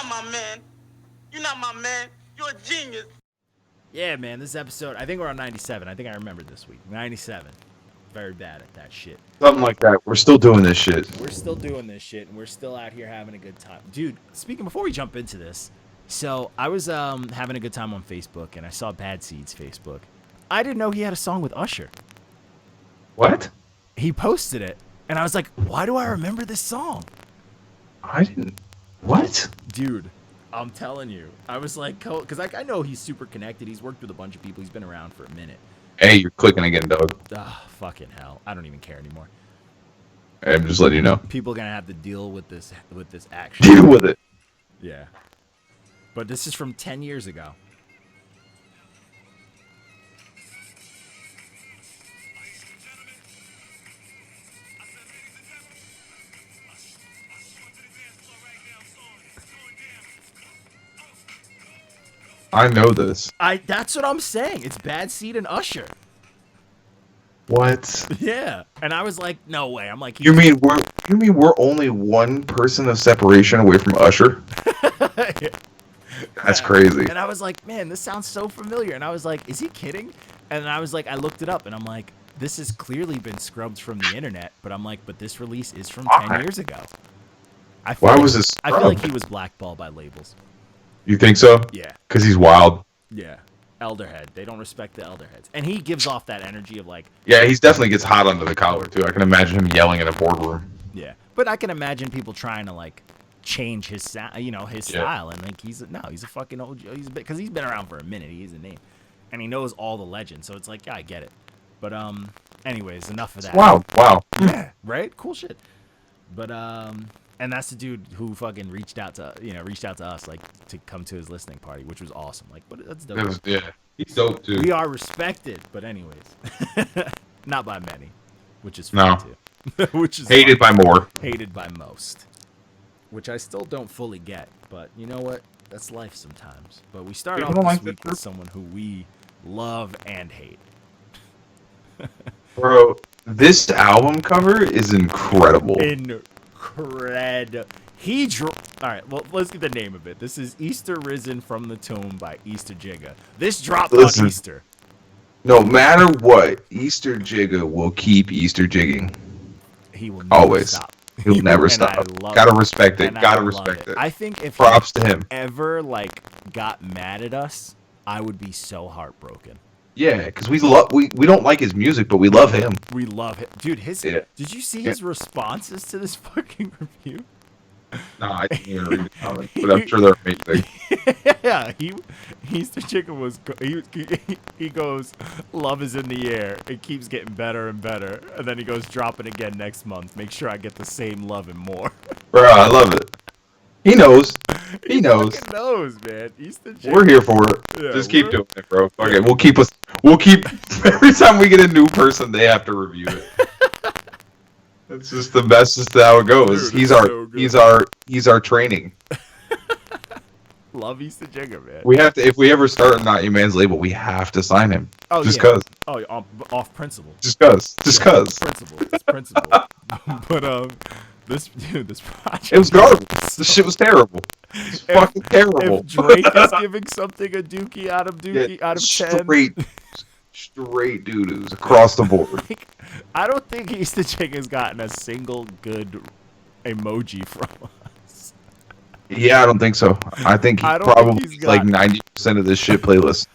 not my man. You're not my man. You're a genius. Yeah, man, this episode, I think we're on 97. I think I remembered this week. 97. Very bad at that shit. Something like that. We're still doing this shit. We're still doing this shit, and we're still out here having a good time. Dude, before we jump into this, so I was having a good time on Facebook, and I saw Bad Seed's Facebook. I didn't know he had a song with Usher. What? He posted it, and I was like, why do I remember this song? I didn't. What? Dude, I'm telling you. I was like, because I know he's super connected. He's worked with a bunch of people. He's been around for a minute. Hey, you're clicking again, dog. Fucking hell. I don't even care anymore. I'm just letting you know. People are going to have to deal with this action. Deal with it. Yeah. But this is from 10 years ago. I know this. That's what I'm saying. It's Bad Seed and Usher. What? Yeah. And I was like, no way. I'm like, You mean we're only one person of separation away from Usher? That's crazy. And I was like, man, this sounds so familiar. And I was like, is he kidding? And I was like, I looked it up, and I'm like, this has clearly been scrubbed from the internet. But I'm like, but this release is from 10 years ago. Why was this I feel like he was blackballed by labels. You think so? Yeah. Because he's wild. Yeah. Elderhead. They don't respect the Elderheads. And he gives off that energy of like... Yeah, he definitely gets hot under the collar, too. I can imagine him yelling in a boardroom. Yeah. But I can imagine people trying to, like, change his style, and like he's a fucking old... Because he's been around for a minute. He's a name. And he knows all the legends. So it's like, yeah, I get it. But, anyways, enough of that. Wow. Yeah. Right? Cool shit. But, and that's the dude who fucking reached out to us, like, to come to his listening party, which was awesome. Like, but that's dope. Yeah, he's dope too. We are respected, but anyways, not by many, which is fun too. Which is hated by more, hated by most, which I still don't fully get. But you know what? That's life sometimes. But we start off this week with someone who we love and hate. Bro, this album cover is incredible. All right, well, let's get the name of it. This is Easter Risen from the Tomb by Easter Jigga. This dropped on Easter. No matter what, Easter Jigga will keep Easter jigging. He will never always stop. He'll never stop. Gotta respect it. Gotta respect it. I think if props to him ever like got mad at us, I would be so heartbroken. Yeah, because we don't like his music, but we love him. We love him, dude. Did you see his responses to this fucking review? No, I didn't even read the comments, but I'm sure they're amazing. Yeah, Easter Chicken was he goes, love is in the air. It keeps getting better and better, and then he goes, drop it again next month. Make sure I get the same love and more. Bro, I love it. He knows. He knows. He knows, man. Easter Chicken. We're here for it. Yeah, just keep doing it, bro. Okay, we'll keep every time we get a new person, they have to review it. It's just the best. Just how it goes. Dude, he's our training. Love Easter Jigga, man. We have to, if we ever start a Not Your Man's label, we have to sign him. Oh, just cause. Oh, off principle. Just cause. Principle. It's principle. But this project. It was garbage. This shit was terrible. It's fucking terrible. If Drake is giving something a dookie out of 10. Straight doo-doos across the board. Like, I don't think Easter Chick has gotten a single good emoji from us. Yeah, I don't think so. I think he probably like 90% of this shit playlist.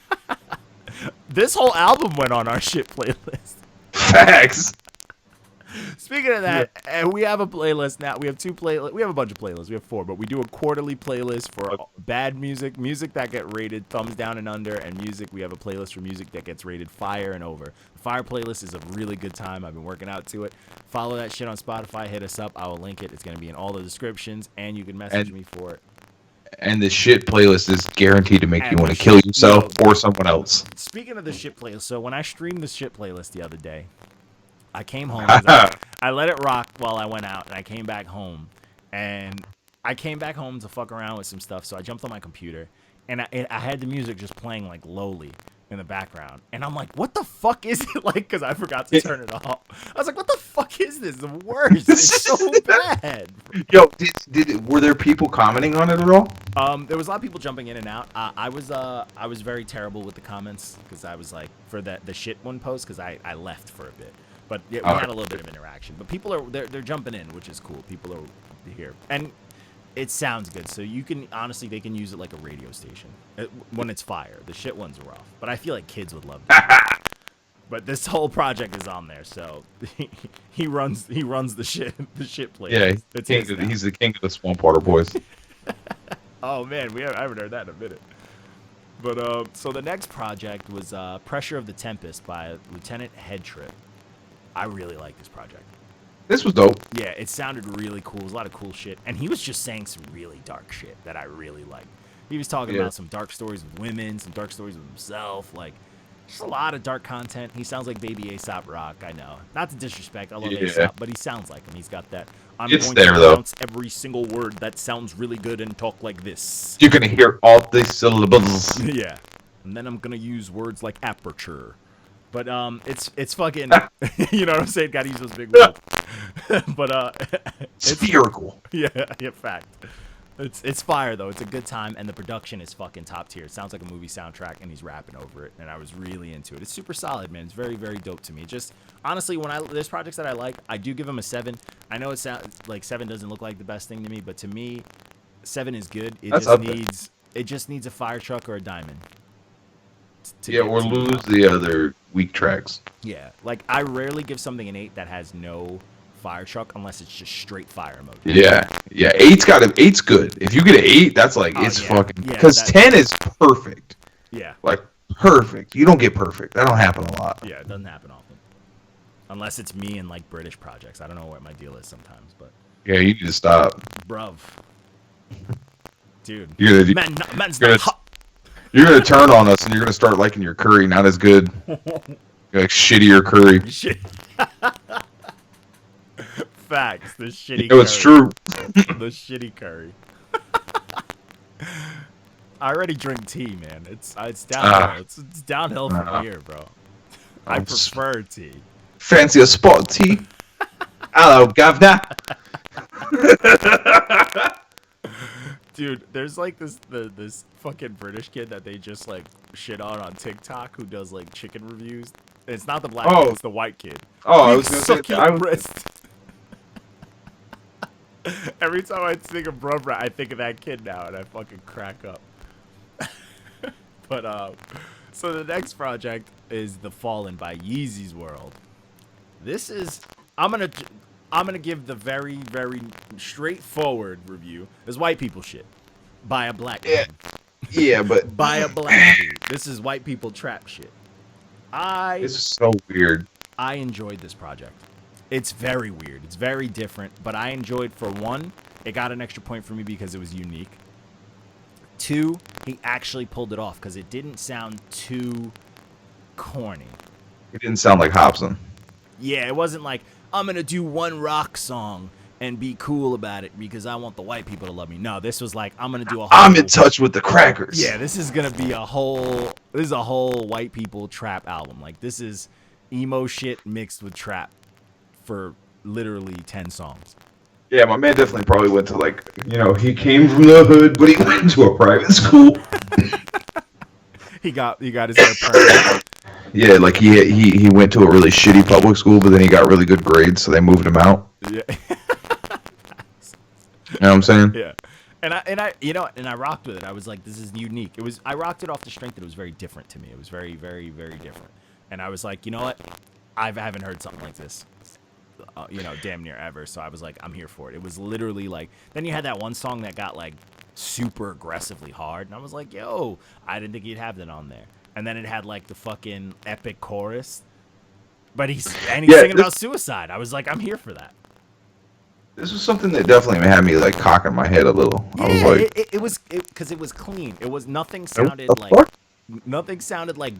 This whole album went on our shit playlist. Facts. Speaking of that, we have a playlist now. We have two playlists. We have a bunch of playlists. We have 4, but we do a quarterly playlist for bad music that get rated thumbs down and under, and music. We have a playlist for music that gets rated fire and over. The fire playlist is a really good time. I've been working out to it. Follow that shit on Spotify. Hit us up. I will link it. It's going to be in all the descriptions, and you can message me for it. And the shit playlist is guaranteed to make you want to kill yourself or someone else. Speaking of the shit playlist, so when I streamed the shit playlist the other day, I came home. I let it rock while I went out, and I came back home. And I came back home to fuck around with some stuff, so I jumped on my computer, and I had the music just playing like lowly. in the background, and I'm like, what the fuck is it like? Because I forgot to turn it off. I was like, what the fuck is this? The worst. It's so bad. Yo, were there people commenting on it at all? There was a lot of people jumping in and out. I was very terrible with the comments because I was like for the shit one post because I left for a bit, but yeah, we had a little bit of interaction. But people are they're jumping in, which is cool. People are here and. It sounds good, so you can honestly they can use it like a radio station when it's fire. The shit ones are rough, but I feel like kids would love it. But this whole project is on there, so he runs the shit place. Yeah, he's the king of the Swamp Water Boys. Oh man, I haven't heard that in a minute. But so the next project was Pressure of the Tempest by Lieutenant Headtrip. I really like this project. This was dope. Yeah, it sounded really cool. It was a lot of cool shit. And he was just saying some really dark shit that I really liked. He was talking about some dark stories of women, some dark stories of himself. Like, just a lot of dark content. He sounds like Baby Aesop Rock, I know. Not to disrespect, I love Aesop, but he sounds like him. He's got that. I'm going to pronounce every single word that sounds really good and talk like this. You're going to hear all the syllables. Yeah. And then I'm going to use words like aperture. But it's fucking, you know what I'm saying? Gotta use those big words. But spherical. Yeah, fact. It's fire though. It's a good time, and the production is fucking top tier. It sounds like a movie soundtrack, and he's rapping over it, and I was really into it. It's super solid, man. It's very, very dope to me. Just honestly, there's projects that I like, I do give them a 7. I know it sounds like 7 doesn't look like the best thing to me, but to me, 7 is good. It just needs a fire truck or a diamond. Or lose the other weak tracks. Yeah, like I rarely give something an 8 that has no fire truck unless it's just straight fire mode. Yeah, 8's good. If you get an 8, that's like fucking because 10 is perfect. Yeah, like perfect. You don't get perfect. That don't happen a lot. Yeah, it doesn't happen often, unless it's me and like British projects. I don't know what my deal is sometimes, but yeah, you need to stop, bruv. Dude, man's not hot. You're gonna turn on us, and you're gonna start liking your curry not as good. You're like shittier curry. Shit. Facts. The shitty. No, it's true. The shitty curry. I already drink tea, man. It's downhill. It's downhill from here, bro. I prefer tea. Fancy a spot tea? Hello, governor. Dude, there's like this fucking British kid that they just like shit on TikTok who does like chicken reviews. It's not the black kid, it's the white kid. Oh, I was gonna say wrist. Every time I think of Brotha, I think of that kid now, and I fucking crack up. But so the next project is The Fallen by Yeezy's World. This is I'm gonna give the very, very straightforward review. This white people shit by a black dude. Yeah, but by a black dude. This is white people trap shit. This is so weird. I enjoyed this project. It's very weird. It's very different, but I enjoyed, for one, it got an extra point for me because it was unique. 2, he actually pulled it off because it didn't sound too corny. It didn't sound like Hobson. Yeah, it wasn't like, I'm going to do one rock song and be cool about it because I want the white people to love me. No, this was like, I'm going to do a whole... I'm in touch with the crackers. Yeah, this is going to be a whole white people trap album. Like, this is emo shit mixed with trap for literally 10 songs. Yeah, my man definitely probably went to, like, he came from the hood, but he went to a private school. he got his hair permed. Yeah, like he went to a really shitty public school, but then he got really good grades, so they moved him out. Yeah. You know what I'm saying? Yeah. And I rocked with it. I was like, this is unique. I rocked it off the strength that it was very different to me. It was very, very, very different. And I was like, you know what? I haven't heard something like this, damn near ever. So I was like, I'm here for it. It was literally like, then you had that one song that got like super aggressively hard. And I was like, yo, I didn't think you'd have that on there. And then it had like the fucking epic chorus. But he's singing about suicide. I was like, I'm here for that. This was something that definitely had me like cocking my head a little. Yeah, I was like, because it was clean. It was nothing sounded like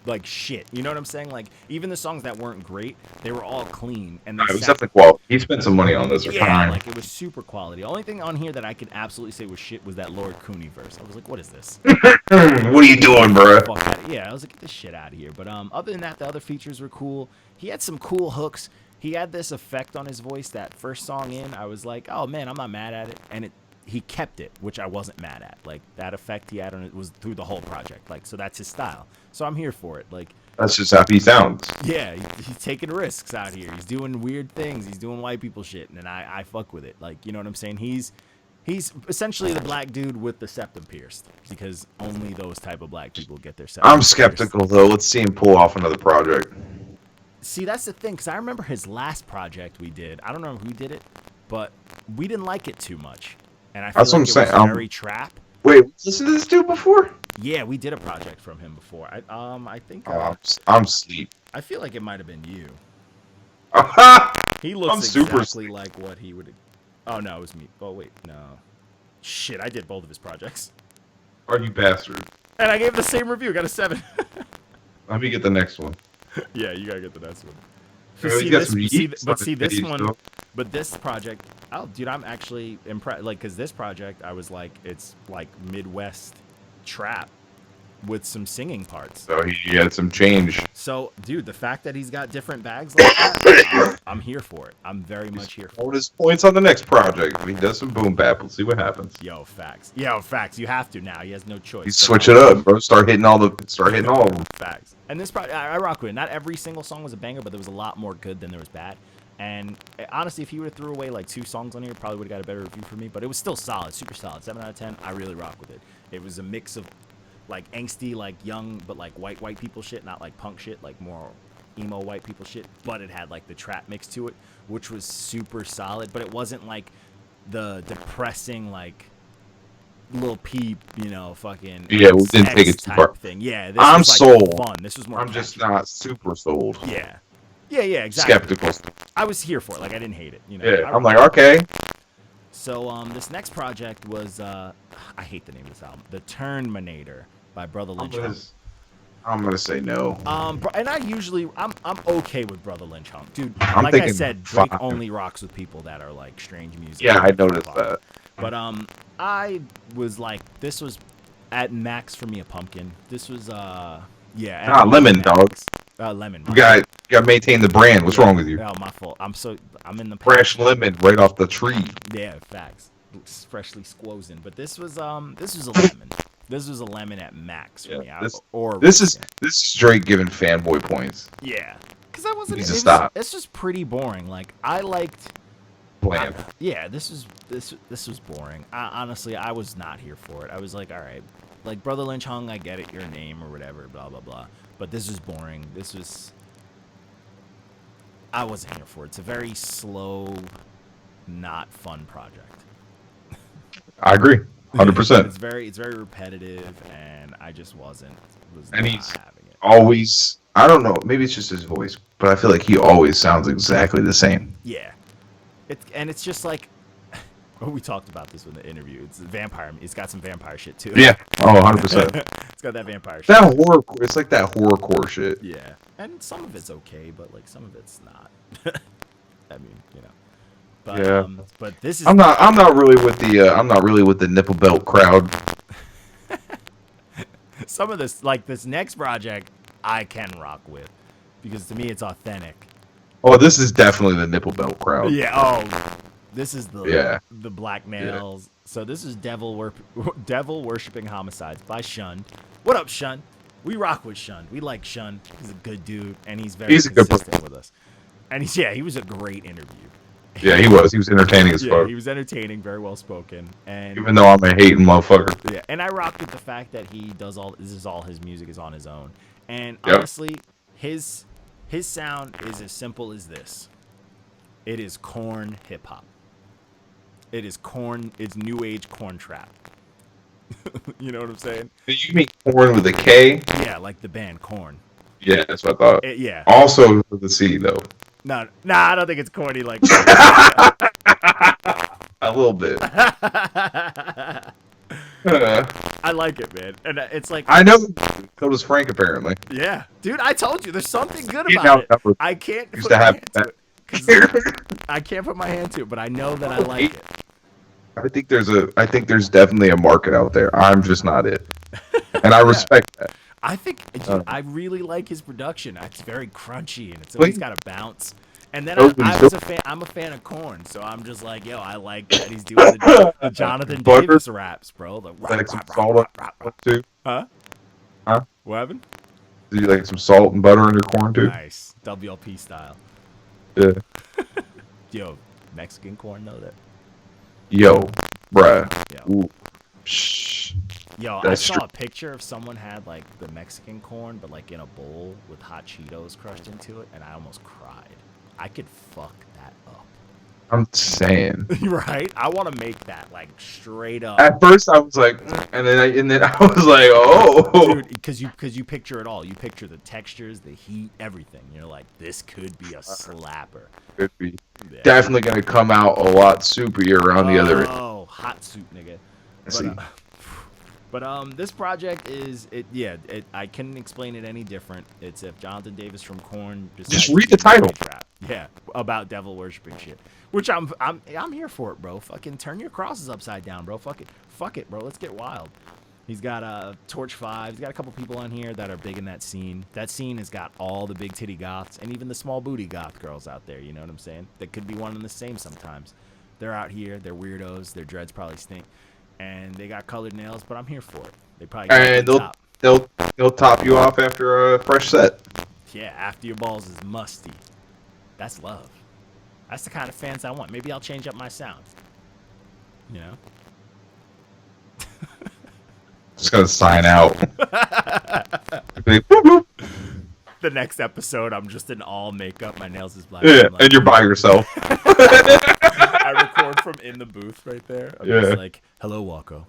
like shit. You know what I'm saying? Like even the songs that weren't great, they were all clean and they It was definitely quality. He spent some money on this. Or yeah, time. like it was super quality. The only thing on here that I could absolutely say was shit was that Lord Cooney verse. I was like, what is this? What are you doing, bro? Yeah, I was like, get this shit out of here. But other than that, the other features were cool. He had some cool hooks. He had this effect on his voice that first song in. I was like, oh man, I'm not mad at it, and he kept it, which I wasn't mad at. Like that effect he had on it was through the whole project. Like so that's his style. So I'm here for it. Like that's just how he sounds. Yeah, he's taking risks out here. He's doing weird things. He's doing white people shit, and I fuck with it. Like you know what I'm saying? He's essentially the black dude with the septum pierced because only those type of black people get their septum. I'm skeptical though. Let's see him pull off another project. See, that's the thing, because I remember his last project we did. I don't know who did it, but we didn't like it too much. And I feel that's like what I'm it saying. was very trap. Wait, listen to this dude before? Yeah, we did a project from him before. I think. I'm asleep. I feel like it might have been you. Aha! He looks I'm exactly like what he would. Oh no, it was me. Oh wait, no. Shit, I did both of his projects. Are you bastard? And I gave the same review. Got a 7. Let me get the next one. Yeah, you gotta get the next one. But this project, oh, dude, I'm actually impressed. Like, cause this project, I was like, it's like Midwest trap with some singing parts. So he had some change. So, dude, the fact that he's got different bags like that, I'm here for it. I'm very much here for it. Hold his points on the next project. If he does some boom bap, we'll see what happens. Yo, facts. Yo, facts. You have to now. He has no choice. You switch it up, bro. Start hitting all of them. Facts. And this project, I rock with it. Not every single song was a banger, but there was a lot more good than there was bad. And honestly, if he would have threw away like 2 songs on here, probably would have got a better review for me. But it was still solid, super solid. 7 out of 10. I really rock with it. It was a mix of like angsty, like young, but like white people shit, not like punk shit, like more emo white people shit. But it had like the trap mix to it, which was super solid. But it wasn't like the depressing like Lil Peep, you know, fucking yeah, we didn't take it too far. Thing. Yeah, this I'm was, like, sold. Fun. This was more. I'm just not super sold. Yeah. Yeah, exactly. Skeptical. I was here for it. Like I didn't hate it. You know. Yeah, I'm like okay. So this next project was I hate the name of this album, The Turnmanator by Brotha Lynch. I'm gonna say no. And I'm okay with Brotha Lynch Hunk, dude. I'm like I said, Drake only rocks with people that are like strange music. Yeah, I noticed that. But I was like, this was at max for me a pumpkin. This was lemon, dog. Lemon. You got to maintain the brand. What's wrong with you? Oh, my fault. I'm in the fresh lemon right off the tree. Yeah, facts. It's freshly squozen. But this was a lemon. This was a lemon at max for me. This is Drake giving fanboy points. Yeah, because I wasn't. This was pretty boring. Like I liked. Bland. This was boring. Honestly, I was not here for it. I was like, all right, like Brotha Lynch Hung, I get it, your name or whatever, blah blah blah. But this was boring. I wasn't here for it. It's a very slow, not fun project. I agree, 100%. It's very repetitive, and I just wasn't. And he's always. I don't know. Maybe it's just his voice, but I feel like he always sounds exactly the same. Yeah. It's just like, we talked about this in the interview. It's vampire. It's got some vampire shit too. Yeah. Oh, 100%. It's got that vampire shit. That horror. It's like that horrorcore shit. Yeah. And some of it's okay, but like some of it's not. I mean, you know. But, yeah. But this is. I'm not really with the nipple belt crowd. Some of this, like this next project, I can rock with, because to me it's authentic. Oh, this is definitely the nipple belt crowd. Yeah. Oh, this is the black males. Yeah. So this is devil worshipping homicides by Shunned. What up, Shunned? We rock with Shunned. We like Shunned. He's a good dude, and he's very consistent with us. And he was a great interview. Yeah, he was. He was entertaining as fuck. He was entertaining, very well spoken, and even though I'm a hating motherfucker. Yeah, and I rock with the fact that he does all his music is on his own, and honestly, his sound is as simple as this. It is corn hip hop. It is corn. It's new age corn trap. You know what I'm saying? You mean corn with a K? Yeah, like the band Korn. Yeah, that's what I thought. Yeah. Also with the C though. No, I don't think it's corny like a little bit. I like it, man. And it's like I know. So does Frank apparently. yeah, dude. I told you, there's something good You about know, it. I can't used put to my have hand to that. it. 'Cause I can't put my hand to it, but I know that I like it. I think there's definitely a market out there. I'm just not it, and I respect that. I think I really like his production. It's very crunchy and it's Wait. always got a bounce. And then Oh, I'm a fan of Korn, so I'm just like, yo, I like that he's doing the Jonathan Butter? Davis raps, bro. Like some salt on your corn too. Huh? Huh? What happened? Do you like some salt and butter on your corn too? Nice, WLP style. Yeah. Yo, Mexican corn, know that? Yo, bruh. Yo. Ooh. Shh. Yo, That's I saw true. a picture of someone had like the Mexican corn, but like in a bowl with hot Cheetos crushed into it, and I almost cried. I could fuck that up. I'm saying. Right? I want to make that like straight up. At first, I was like, and then I was like, oh, Dude, because you picture it all. You picture the textures, the heat, everything. You're like, this could be a slapper. could be Yeah. definitely gonna come out a lot soupier around the other end. Oh, hot soup, nigga. See. But this project is it. Yeah, I couldn't explain it any different. It's if Jonathan Davis from Korn Just read the title. Yeah, about devil worshiping shit. Which I'm here for it, bro. Fucking turn your crosses upside down, bro. Fuck it, bro. Let's get wild. He's got Torch 5. He's got a couple people on here that are big in that scene. That scene has got all the big titty goths and even the small booty goth girls out there. You know what I'm saying? That could be one and the same sometimes. They're out here. They're weirdos. Their dreads probably stink. And they got colored nails, but I'm here for it. They probably got And the top. they'll top you off after a fresh set. Yeah, after your balls is musty. That's love. That's the kind of fans I want. Maybe I'll change up my sound. You know? Just gonna sign out. Boop, boop. The next episode, I'm just in all makeup. My nails is black. Yeah, I'm like, and you're by yourself. I record from in the booth right there. I'm Yeah. just like, hello, Walko.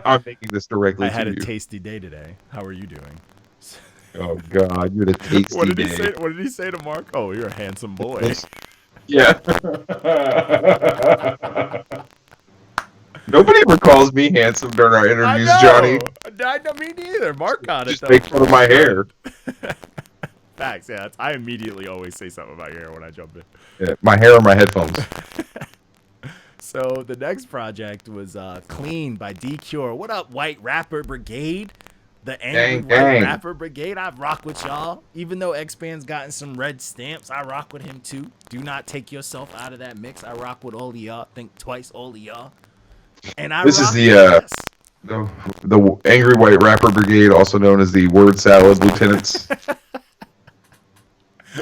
I'm making this directly I had to a you. tasty day today. How are you doing? Oh God, you had a tasty What did day. he say? What did he say to Mark? Oh, you're a handsome boy. Yeah. Nobody ever calls me handsome during our interviews, Johnny. I know, me neither. Mark got it. Just though. make fun of my hair. Facts, yeah. I immediately always say something about your hair when I jump in. Yeah, my hair or my headphones. So the next project was Clean by D-Cure. What up, White Rapper Brigade? The angry Gang, White gang. Rapper Brigade. I rock with y'all. Even though X-Band's gotten some red stamps, I rock with him too. Do not take yourself out of that mix. I rock with all of y'all. Think twice, all of y'all. And I This is rock the, with this. the Angry White Rapper Brigade, also known as the Word Salad Lieutenants.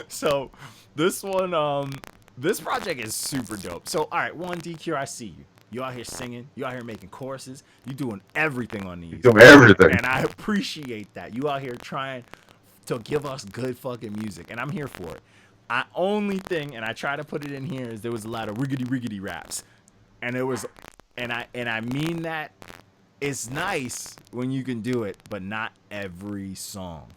So this one, this project is super dope. So all right, one DQ, I see you. You out here singing. You out here making choruses. You doing everything on these. Doing everything. And I appreciate that. You out here trying to give us good fucking music, and I'm here for it. I only thing, and I try to put it in here, is there was a lot of riggedy raps, and it was, and I mean that it's nice when you can do it, but not every song.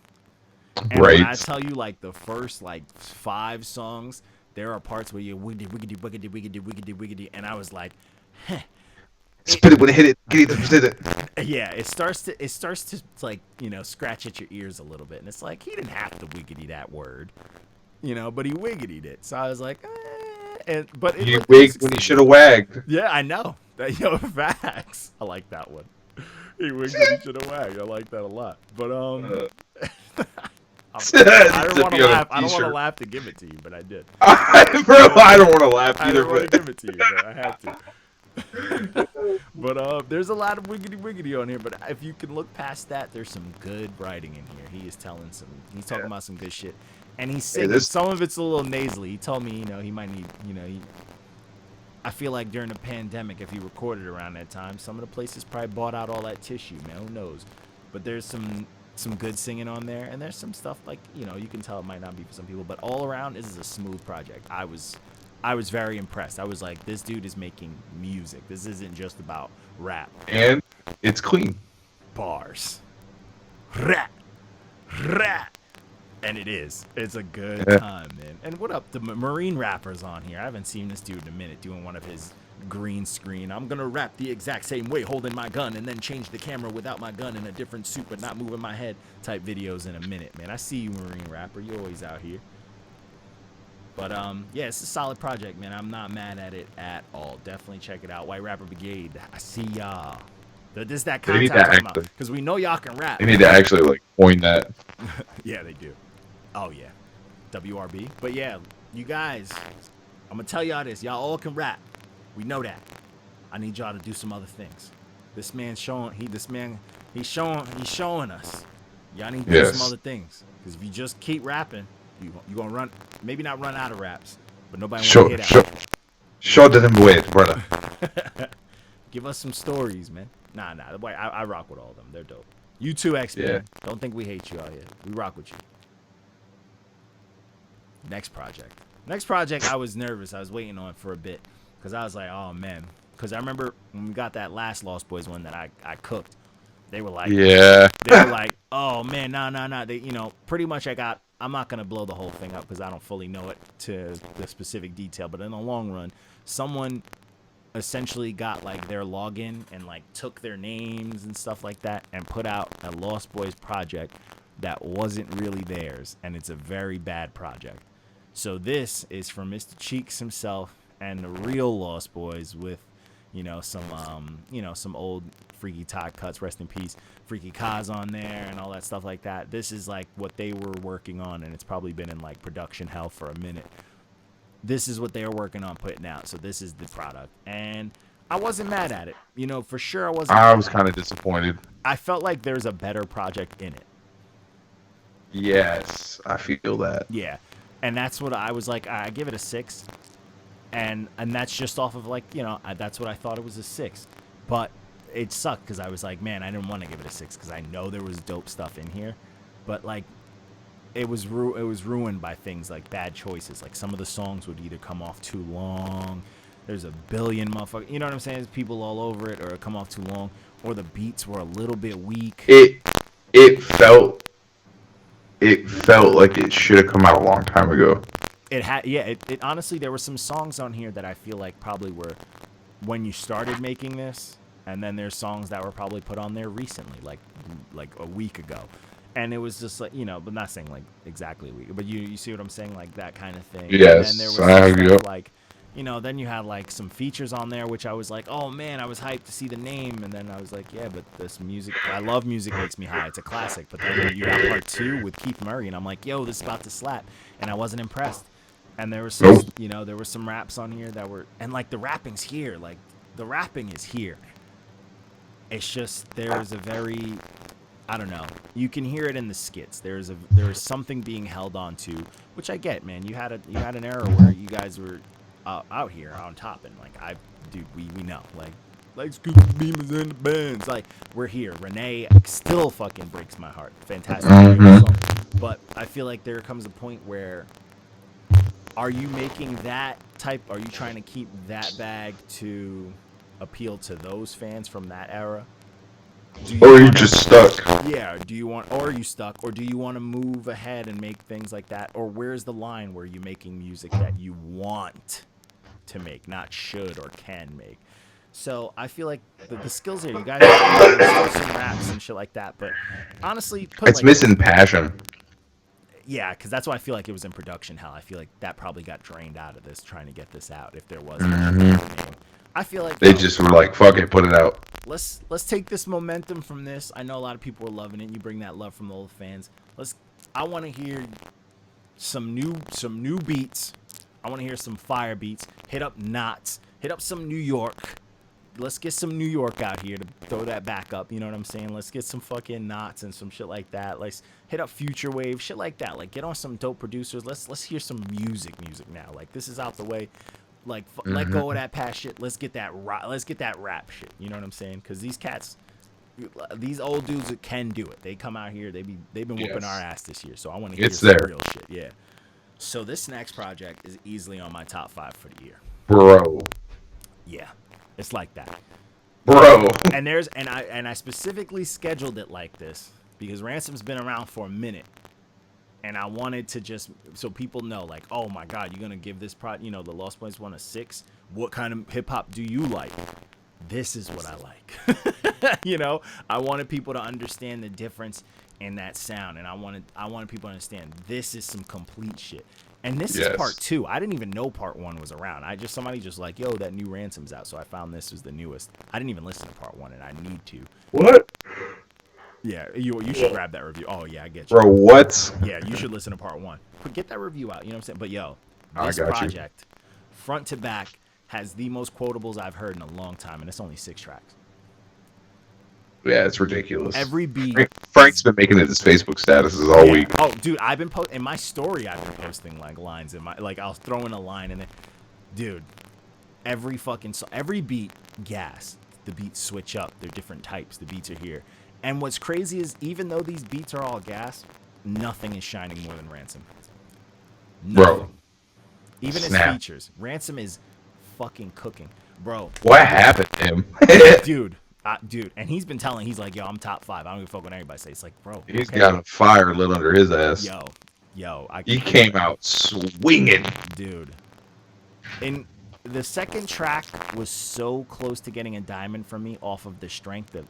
And Right. when I tell you, like, the first, like, 5 songs, there are parts where you're wiggity, and I was like, heh. Spit it when it hit it. Get it. Spit it. Yeah, it starts to like, you know, scratch at your ears a little bit, and it's like he didn't have to wiggity that word, you know, but he wiggitied it. So I was like, but it You like, wigged when you should have wagged. Yeah, I know. Yo, facts. I like that one. He wigged when he should have wagged. I like that a lot. But I don't want to laugh. I don't want to laugh to give it to you, but I did. Bro, I don't want to laugh I either. didn't want But to give it to you, but I had to. But there's a lot of wiggity on here. But if you can look past that, there's some good writing in here. He is telling he's talking about some good shit, and he's singing. Some of it's a little nasally. He told me, you know, he might need, you know, I feel like during the pandemic, if he recorded around that time, some of the places probably bought out all that tissue, man. Who knows? But there's some good singing on there, and there's some stuff like, you know, you can tell it might not be for some people, but all around, this is a smooth project. I was very impressed. I was like, this dude is making music. This isn't just about rap. and it's clean. Bars. Rat. Rat. And it is. It's a good Yeah. time, man. And what up? The Marine rapper's on here. I haven't seen this dude in a minute doing one of his green screen. I'm going to rap the exact same way holding my gun and then change the camera without my gun in a different suit but not moving my head type videos in a minute, man. I see you, Marine rapper. You're always out here. But, yeah, it's a solid project, man. I'm not mad at it at all. Definitely check it out. White Rapper Brigade. I see y'all. This is that They need contact to I'm out. Because we know y'all can rap. They need to actually like coin that. Yeah, they do. Oh, yeah. WRB. But, yeah, you guys, I'm going to tell y'all this. Y'all all can rap. We know that. I need y'all to do some other things. This man's showing, he's showing us. Y'all need to do some other things. Because if you just keep rapping, you're going to run, maybe not run out of raps, but nobody wants to hit out. Show them wait, brother. Give us some stories, man. Nah. I rock with all of them. They're dope. You too, X-Men. Yeah. Don't think we hate you out here. We rock with you. Next project, I was nervous. I was waiting on for a bit because I was like, oh, man. Because I remember when we got that last Lost Boys one that I cooked, they were like, oh, man, nah. They, pretty much I'm not going to blow the whole thing up because I don't fully know it to the specific detail. But in the long run, someone essentially got like their login and like took their names and stuff like that and put out a Lost Boys project that wasn't really theirs. And it's a very bad project. So this is from Mr. Cheeks himself and the real Lost Boys with, some old Freaky Todd cuts, rest in peace, Freaky Kaz on there and all that stuff like that. This is like what they were working on, and it's probably been in like production hell for a minute. This is what they were working on putting out, so this is the product. And I wasn't mad at it. For sure I wasn't. I was kind of disappointed. I felt like there's a better project in it. Yes, I feel that. Yeah. And that's what I was like, I give it a 6. And that's just off of that's what I thought it was a 6. But it sucked because I was like, man, I didn't want to give it a 6 because I know there was dope stuff in here. But like, it was ruined by things like bad choices. Like some of the songs would either come off too long. There's a billion motherfuckers. You know what I'm saying? There's people all over it, or it come off too long, or the beats were a little bit weak. It felt like it should have come out a long time ago. It had, yeah. It honestly, there were some songs on here that I feel like probably were when you started making this, and then there's songs that were probably put on there recently, like a week ago, and it was just like but not saying like exactly a week, but you see what I'm saying, like that kind of thing. Yes, and then there was like then you had like some features on there, which I was like, oh man, I was hyped to see the name, and then I was like, yeah, but this music, I love Music Makes Me High, it's a classic. But then you got part 2 with Keith Murray, and I'm like, yo, this is about to slap, and I wasn't impressed. And there was some, there were some raps on here that were, and like the rapping's here, like the rapping is here. It's just there's a very, I don't know. You can hear it in the skits. There is something being held on to, which I get, man. You had an era where you guys were out here on top, and like we know, like Scoop Beamers and the bands, like we're here. Renee still fucking breaks my heart. Fantastic song. But I feel like there comes a point where, are you making that type? Are you trying to keep that bag to appeal to those fans from that era? Or are you just stuck? Yeah. Or are you stuck? Or do you want to move ahead and make things like that? Or where's the line where you're making music that you want to make, not should or can make? So I feel like the skills there, you guys there's still some raps and shit like that. But honestly, it's missing passion. Yeah, because that's why I feel like it was in production hell. I feel like that probably got drained out of this trying to get this out. If there was, I feel like they just were like, "Fuck it, put it out." Let's take this momentum from this. I know a lot of people are loving it. You bring that love from the old fans. I want to hear some new beats. I want to hear some fire beats. Hit up Knots. Hit up some New York. Let's get some New York out here to throw that back up. You know what I'm saying? Let's get some fucking Knots and some shit like that. Let's hit up Future Wave, shit like that. Like, get on some dope producers. Let's hear some music now. Like, this is out the way. Like, let go of that past shit. Let's get that rap shit. You know what I'm saying? Because these cats, these old dudes that can do it. They come out here. They've been whooping our ass this year. So I want to hear some real shit. Yeah. So this next project is easily on my top 5 for the year. Bro. Yeah. It's like that, bro. And I specifically scheduled it like this because Ransom's been around for a minute, And I wanted to just so people know, like, oh my God, you're gonna give this the Lost Boys one a 6. What kind of hip hop do you like? This is what I like. I wanted people to understand the difference in that sound, and I wanted people to understand this is some complete shit. And this is part 2. I didn't even know part 1 was around. Somebody just like, yo, that new Ransom's out, so I found this was the newest. I didn't even listen to part 1, and I need to. What? Yeah, you should grab that review. Oh yeah, I get you. Bro, what? Yeah, you should listen to part 1. But get that review out, you know what I'm saying? But yo, I this got project, front to back, has the most quotables I've heard in a long time, and it's only 6 tracks. Yeah, it's ridiculous. Every beat. Frank's been making it his Facebook statuses all week. Oh, dude, I've been in my story. I've been posting like lines in my I'll throw in a line and then, dude, every fucking every beat, gas. The beats switch up. They're different types. The beats are here. And what's crazy is even though these beats are all gas, nothing is shining more than Ransom. Nothing. Bro. Even his features. Ransom is fucking cooking. Bro. What happened to him? Dude, and he's been telling, he's like, yo, I'm top 5. I don't give a fuck what anybody says. It's like, bro. He's got a fire lit under his ass. Yo. He came out swinging. Dude. And the second track was so close to getting a diamond from me off of the strength that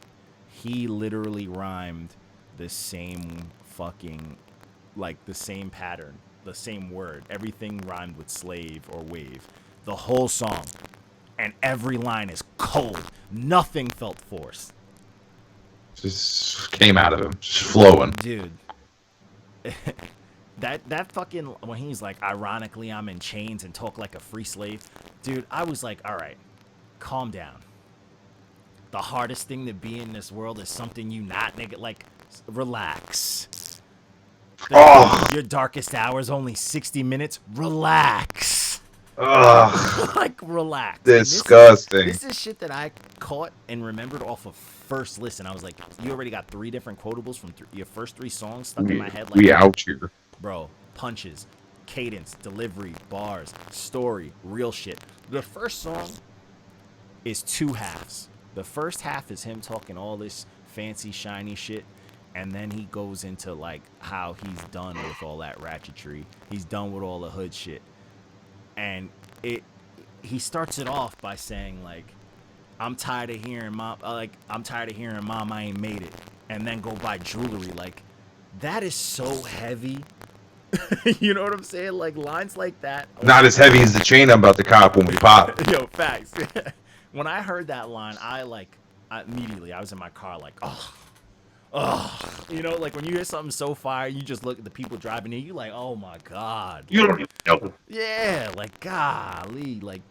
he literally rhymed the same fucking, like the same pattern, the same word. Everything rhymed with slave or wave. The whole song. And every line is cold. Nothing felt forced. Just came out of him. Just flowing. Dude. that fucking, when he's like, ironically, I'm in chains and talk like a free slave. Dude, I was like, all right, calm down. The hardest thing to be in this world is something you not, nigga. Like, relax. Your darkest hours, only 60 minutes. Relax. Ugh. Like, relax. Disgusting. This is shit that I caught and remembered off of first listen. I was like, you already got 3 different quotables from your first 3 songs stuck in my head. Like, we out here. Bro, punches, cadence, delivery, bars, story, real shit. The first song is 2 halves. The first half is him talking all this fancy, shiny shit. And then he goes into, like, how he's done with all that ratchetry. He's done with all the hood shit. And he starts it off by saying, like, I'm tired of hearing mom, I ain't made it. And then go buy jewelry. Like, that is so heavy. You know what I'm saying? Like, lines like that. Not as heavy as the chain I'm about to cop when we pop. Yo, facts. When I heard that line, immediately, I was in my car like, oh. You know, like when you hear something so fire, you just look at the people driving in, you like, oh my God. You don't even know. Yeah, like, golly, like,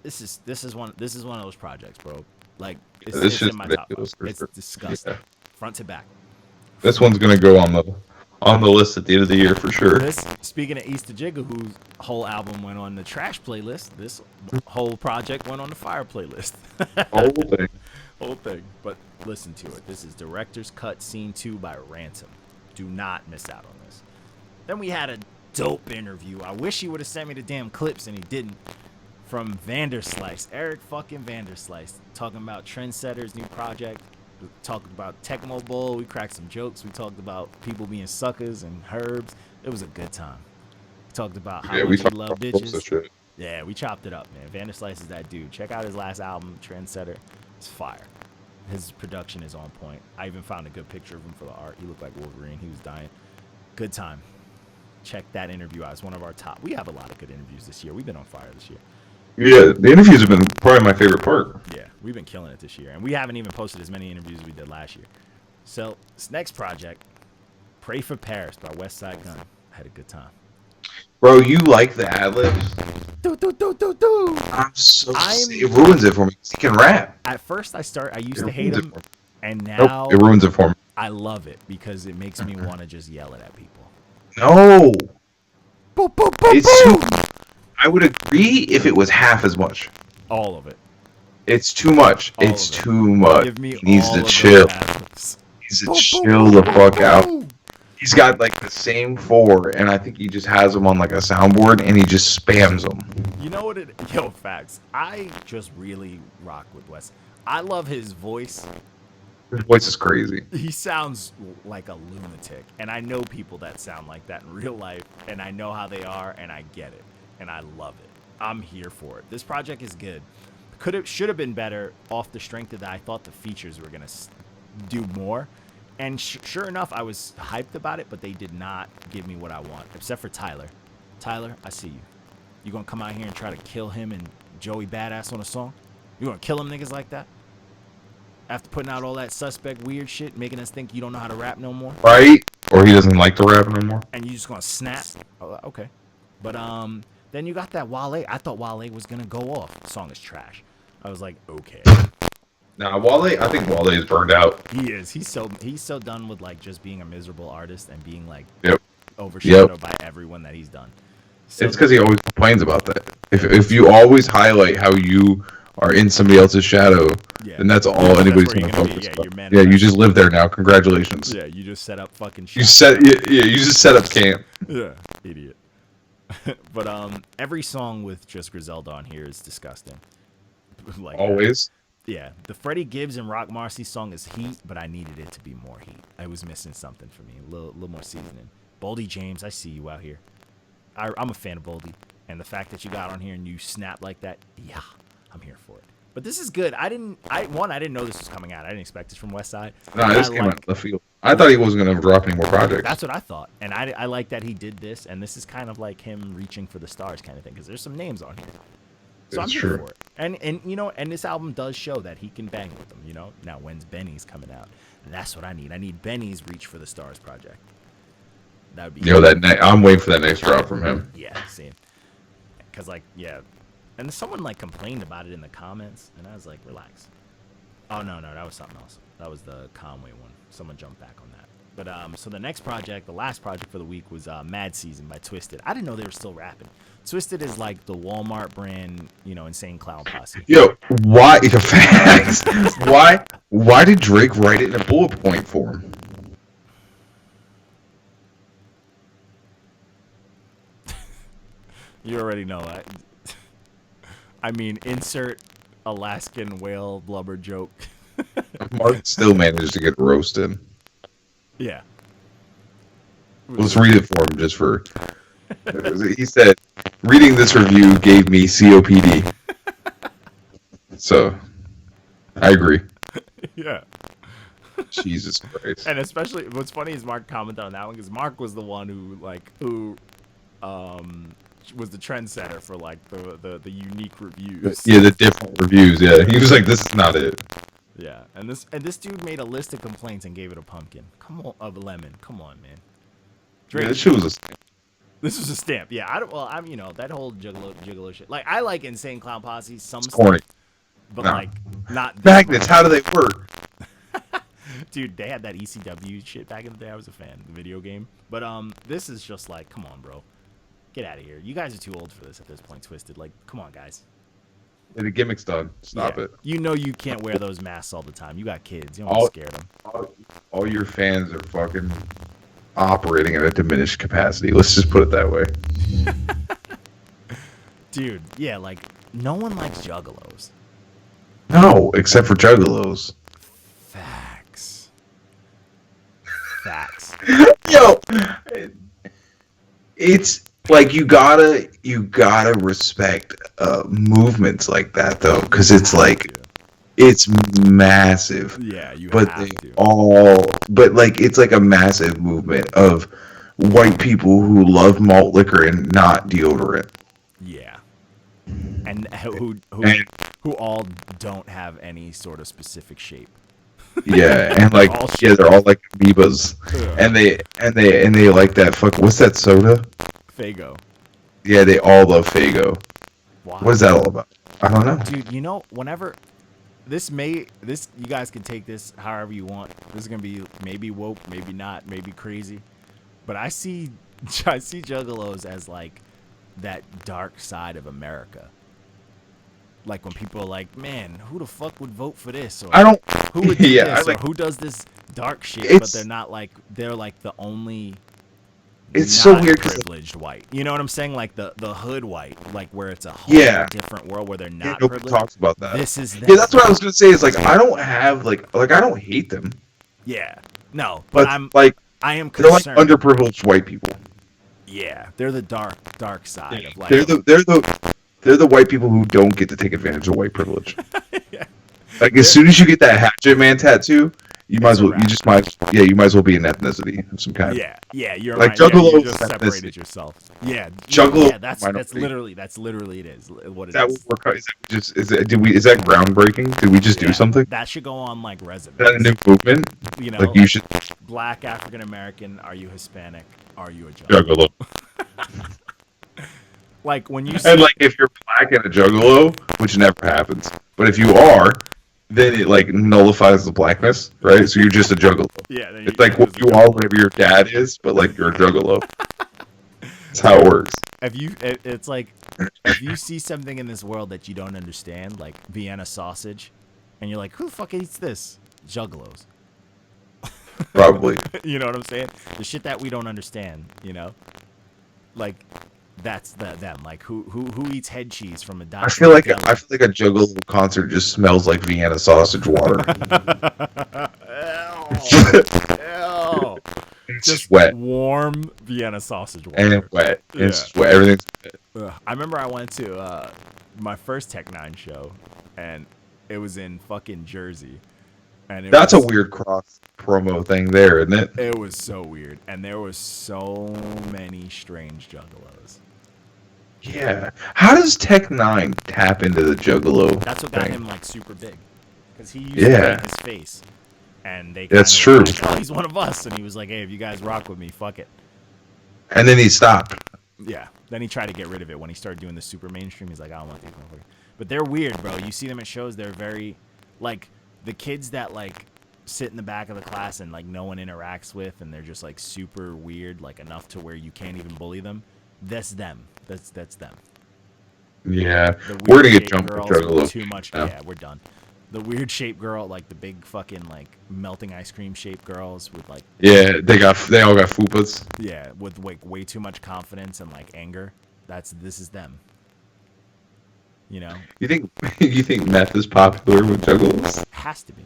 this is one of those projects, bro. Like, it's in my top 5. It's disgusting, front to back. This one's gonna go on the list at the end of the year for sure. Speaking of Easter Jigga, whose whole album went on the trash playlist, this whole project went on the fire playlist. Whole thing. But listen to it. This is Director's Cut Scene 2 by Ransom. Do not miss out on this. Then we had a dope interview. I wish he would have sent me the damn clips, and he didn't. From Vanderslice, Eric fucking Vanderslice, talking about Trendsetter's new project. We talked about Tecmo Bowl. We cracked some jokes. We talked about people being suckers and herbs. It was a good time. We talked about how much he loved bitches. Yeah, we chopped it up, man. Vanderslice is that dude. Check out his last album, Trendsetter. It's fire. His production is on point. I even found a good picture of him for the art. He looked like Wolverine. He was dying. Good time. Check that interview out. It's one of our top. We have a lot of good interviews this year. We've been on fire this year. Yeah, the interviews have been probably my favorite part. Yeah, we've been killing it this year. And we haven't even posted as many interviews as we did last year. So, this next project, Pray for Paris by Westside Gunn. I had a good time. Bro, you like the ad-libs? It ruins it for me. He can rap. At first, I used to hate him, and now it ruins it for me. I love it because it makes me want to just yell it at people. No. It's too. I would agree if it was half as much. All of it. It's too much. It's too much. He needs to chill. He needs to chill the fuck out. He's got like the same 4, and I think he just has them on like a soundboard, and he just spams them. You know what facts. I just really rock with Wes. I love his voice. His voice is crazy. He sounds like a lunatic, and I know people that sound like that in real life, and I know how they are, and I get it, and I love it. I'm here for it. This project is good. Should have been better off the strength of that. I thought the features were gonna do more, and sure enough, I was hyped about it, but they did not give me what I want, except for Tyler. Tyler, I see you. You gonna come out here and try to kill him and Joey Badass on a song? You gonna kill them niggas like that? After putting out all that suspect weird shit, making us think you don't know how to rap no more? Right? Or he doesn't like to rap no more? And you just gonna snap? Oh, okay. But then you got that Wale. I thought Wale was gonna go off. The song is trash. I was like, okay. Nah, Wale, I think Wale is burned out. He is. He's so done with like just being a miserable artist and being like overshadowed by everyone that he's done. So it's because he always complains about that. If you always highlight how you are in somebody else's shadow, then that's all anybody's gonna focus on. Yeah, you just live there now. Congratulations. Yeah, you just set up fucking shit. You just set up camp. Yeah, idiot. But every song with just Griselda on here is disgusting. Like Always. Yeah, the Freddie Gibbs and Rock Marcy song is heat, but I needed it to be more heat. I was missing something for me, a little more seasoning. Boldy James, I see you out here. I'm a fan of Boldy, and the fact that you got on here and you snap like that, yeah, I'm here for it. But this is good. I didn't know this was coming out. I didn't expect this from Westside. No, this came out of the field. I thought he wasn't gonna drop any more projects. That's what I thought, and I like that he did this, and this is kind of like him reaching for the stars kind of thing, because there's some names on here. So I'm here for it. And you know, and this album does show that he can bang with them, you know. Now, when's Benny's coming out? That's what I need. I need Benny's Reach for the Stars project. That would be I'm waiting for that next drop from him. Yeah, same. Cuz like, yeah. And someone like complained about it in the comments, and I was like, relax. Oh, no, that was something else. That was the Conway one. Someone jumped back on that. But so the next project, the last project for the week was Mad Season by Twiztid. I didn't know they were still rapping. Twiztid is like the Walmart brand, you know, Insane Clown Posse. Yo, why? Facts. Why did Drake write it in a bullet point form? You already know that. I mean, insert Alaskan whale blubber joke. Mark still managed to get roasted. Yeah. Let's read it for him just for... He said, reading this review gave me COPD. So, I agree. Yeah. Jesus Christ. And especially, what's funny is Mark commented on that one, because Mark was the one who was the trendsetter for like the unique reviews. Yeah, the different reviews. Yeah, he was like, "This is not it." Yeah, and this dude made a list of complaints and gave it a pumpkin. Come on, of a lemon. Come on, man. Drake, Yeah, this shit was a. This was a stamp. Yeah, I'm you know that whole gigolo shit. Like I like Insane Clown Posse some It's stuff, corny. but No. like not Magnets. How do they work? Dude, they had that ECW shit back in the day. I was a fan, the video game. But this is just like, come on, bro. Get out of here. You guys are too old for this at this point, Twiztid. Like, come on, guys. Yeah, the gimmick's done. Stop it. You know you can't wear those masks all the time. You got kids. You don't want to scare them. All your fans are fucking operating at a diminished capacity. Let's just put it that way. Dude, yeah, like, no one likes juggalos. No, except for juggalos. Facts. Facts. Yo, it's like you gotta respect movements like that though, because it's like it's massive. Yeah, you but have to. But like it's like a massive movement of white people who love malt liquor and not deodorant. Yeah. And who all don't have any sort of specific shape. Yeah, and like they're all like amoebas, and they like that what's that soda? Fago. Yeah, they all love Fago. Wow. What is that all about? I don't know. Dude, you know, whenever you guys can take this however you want. This is gonna be maybe woke, maybe not, maybe crazy, but I see juggalos as like that dark side of America. Like when people are like, man, who the fuck would vote for this? Or who would do this? Or who does this dark shit? But they're not like, they're like the only It's so not weird 'cause, privileged white. You know what I'm saying? Like the hood white, like where it's a whole Yeah. different world where they're Yeah, not nobody privileged. talks about that. This is Yeah, that's what I was gonna say. Is like I don't have like I don't hate them, yeah. No, but I am they're like concerned. underprivileged white people. Yeah, they're the dark side of like. They're the white people who don't get to take advantage of white privilege. Yeah. Like as soon as you get that Hatchet Man tattoo, you might as well you might as well be an ethnicity of some kind. Yeah, you're like right. Yeah, Juggalo you is just ethnicity. separated yourself. Yeah, Juggalo yeah, that's literally it is what it That is. would work. Is that groundbreaking? Did we just do something? That should go on like resumes. Is that a new movement? You know, like you should Black African American. Are you Hispanic? Are you a juggalo? Like when you see, and like if you're black and a juggalo, which never happens, but if you are, then it like nullifies the blackness, right? So you're just a juggalo. Yeah, it's like what you are, whatever your dad is, but like you're a juggalo. That's how it works. It's like if you see something in this world that you don't understand, like Vienna sausage, and you're like, who the fuck eats this? Juggalos. Probably. You know what I'm saying? The shit that we don't understand, you know? Like that's them. Like who eats head cheese from a doctor? I feel like a juggalo concert just smells like Vienna sausage water. Ew. It's Just wet. Warm Vienna sausage water. And wet. Yeah. It's wet. Everything's wet. I remember I went to my first Tech Nine show, and it was in fucking Jersey. And that's a weird cross promo thing there, isn't it? It was so weird, and there was so many strange juggalos. Yeah. How does Tech Nine tap into the juggalo? That's what thing? got him like super big, because he used to make his face, and they. That's true. Like, oh, he's one of us, and he was like, "Hey, if you guys rock with me, fuck it." And then he stopped. Yeah. Then he tried to get rid of it when he started doing the super mainstream. He's like, I don't want these motherfuckers. But they're weird, bro. You see them at shows. They're very, like, the kids that like sit in the back of the class and like no one interacts with, and they're just like super weird, like enough to where you can't even bully them. That's them. That's them. Yeah, we're gonna get jumped girls for juggalo. Too much. Yeah, we're done. The weird shaped girl, like the big fucking like melting ice cream shaped girls with like. Yeah, they all got fupas. Yeah, with like way too much confidence and like anger. This is them. You know. You think meth is popular with juggalos? Has to be.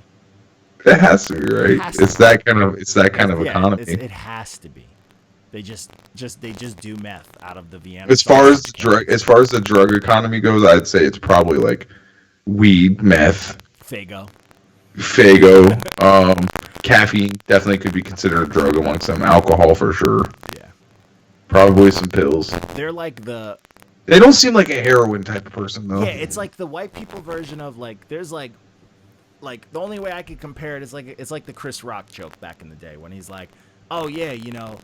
It has to be, right? It's that kind of economy. It has to be. They just do meth out of the Vienna. As far as the drug economy goes, I'd say it's probably like weed, meth, Fago, caffeine definitely could be considered a drug amongst them. Alcohol for sure. Yeah. Probably some pills. They're like the. They don't seem like a heroin type of person though. Yeah, it's like the white people version of like. There's like the only way I could compare it is like it's like the Chris Rock joke back in the day when he's like, oh yeah, you know,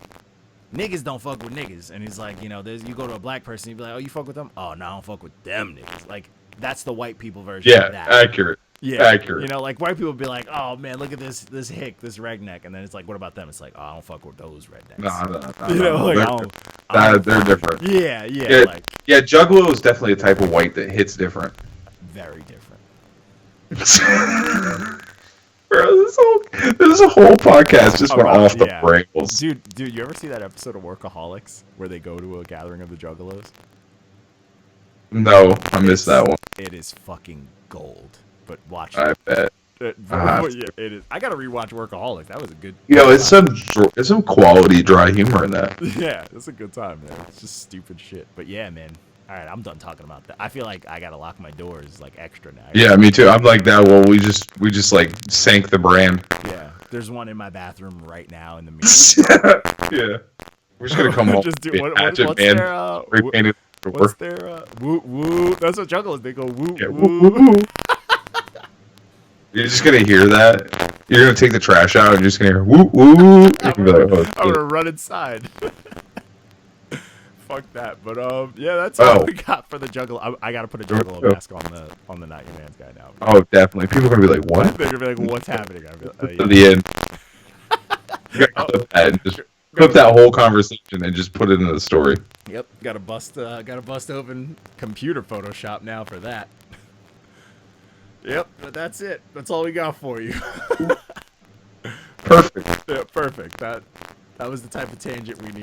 niggas don't fuck with niggas, and he's like, you know, you go to a black person, you be like, oh, you fuck with them? Oh, no, I don't fuck with them niggas. Like that's the white people version of that. Accurate. Yeah, accurate. You know, like white people be like, oh man, look at this hick, this redneck, and then it's like, what about them? It's like, oh, I don't fuck with those rednecks. No, you know, like, they're different. Yeah, Juggalo is definitely a type of white that hits different. Very different. Bro, this is a whole podcast just went off the rails. Dude, you ever see that episode of Workaholics where they go to a gathering of the Juggalos? No, I missed that one. It is fucking gold. But watch it. I bet. Yeah, it is. I gotta rewatch Workaholics. That was a good. Yo, it's some quality dry humor in that. Yeah, it's a good time, man. It's just stupid shit. But yeah, man. All right, I'm done talking about that. I feel like I gotta lock my doors like extra now. Yeah, me too. I'm like that. Well, we just like sank the brand. Yeah, there's one in my bathroom right now in the mirror. Yeah, we're just gonna come home. Just do what's their woo woo? That's what Juggalos. They go woo woo. You're just gonna hear that. You're gonna take the trash out and you're just gonna hear woo woo. I'm gonna run inside. Fuck that, but yeah, that's all we got for the Juggalo. I gotta put a Juggalo mask on the Not Your Man's guy now. Oh, definitely. People are gonna be like, "What?" They're gonna be like, "What's happening?" I'm like, To the end. You gotta clip that and just clip that whole conversation and just put it in the story. Yep, gotta bust open computer Photoshop now for that. Yep, but that's it. That's all we got for you. Perfect. Yeah, perfect. That was the type of tangent we needed.